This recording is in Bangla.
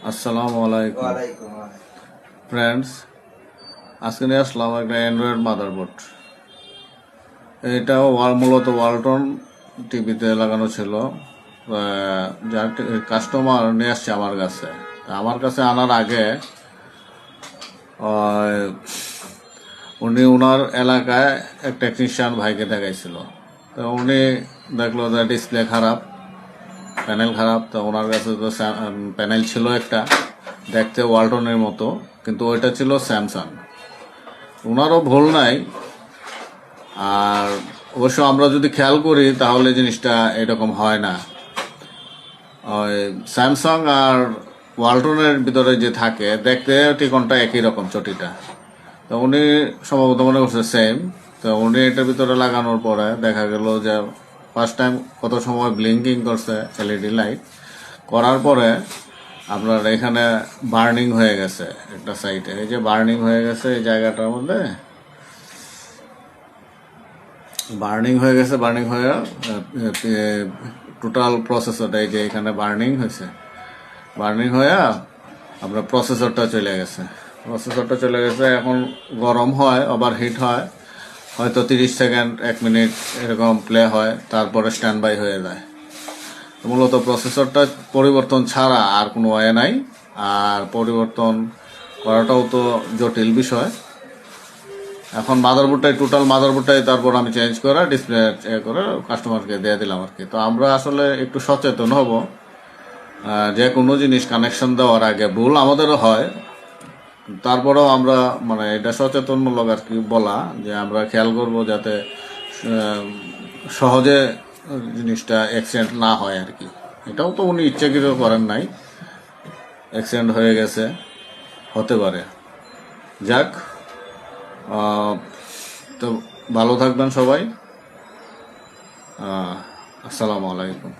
আসসালামু আলাইকুম ফ্রেন্ডস, আজকে নিয়ে আসলাম একটা অ্যান্ড্রয়েড মাদারবোর্ড। এটা মূলত ওয়ালটন টিভিতে লাগানো ছিল। যার কাস্টমার নিয়ে আসছে আমার কাছে আনার আগে উনি ওনার এলাকায় এক টেকনিশিয়ান ভাইকে দেখাইছিল। তো উনি দেখলো যে ডিসপ্লে খারাপ, প্যানেল খারাপ। তো ওনার কাছে তো প্যানেল ছিল একটা দেখতে ওয়ালটনের মতো, কিন্তু ওইটা ছিল স্যামসাং। ওনারও ভুল নাই। আর অবশ্য আমরা যদি খেয়াল করি তাহলে জিনিসটা এরকম হয় না। ওই স্যামসাং আর ওয়ালটনের ভিতরে যে থাকে দেখতে টিকনটা একই রকম, চটিটা। তো উনি সম্ভবত মনে করছে সেম। তো উনি এটার ভিতরে লাগানোর পরে দেখা গেল যে ফার্স্ট টাইম কত সময় ব্লিঙ্কিং করছে এলইডি লাইট, করার পরে আপনার এখানে বার্নিং হয়ে গেছে একটা সাইডে। এই যে বার্নিং হয়ে গেছে এই জায়গাটার মধ্যে, বার্নিং হয়ে টোটাল প্রসেসরটা এই যে এখানে বার্নিং হয়েছে। বার্নিং হয়ে আপনার প্রসেসরটা চলে গেছে। এখন গরম হয়, ওভার হিট হয়, হয়তো 30 সেকেন্ড 1 মিনিট এরকম প্লে হয়, তারপরে স্ট্যান্ড বাই হয়ে যায়। মূলত প্রসেসরটা পরিবর্তন ছাড়া আর কোনো ওয়ে নাই। আর পরিবর্তন করাটাও তো জটিল বিষয়। এখন টোটাল মাদারবোর্ডটাই তারপর আমি চেঞ্জ করে ডিসপ্লে করে কাস্টমারকে দিয়ে দিলাম আর কি। তো আমরা আসলে একটু সচেতন হব, যে কোনো জিনিস কানেকশন দেওয়ার আগে ভুল আমাদেরও হয়, তারপরেও আমরা মানে এটা সচেতনমূলক আর কি বলা, যে আমরা খেয়াল করব যাতে সহজে জিনিসটা অ্যাক্সিডেন্ট না হয় আর কি। এটাও তো উনি ইচ্ছাকৃত করেন নাই, অ্যাক্সিডেন্ট হয়ে গেছে, হতে পারে। যাক, তো ভালো থাকবেন সবাই। আসসালামু আলাইকুম।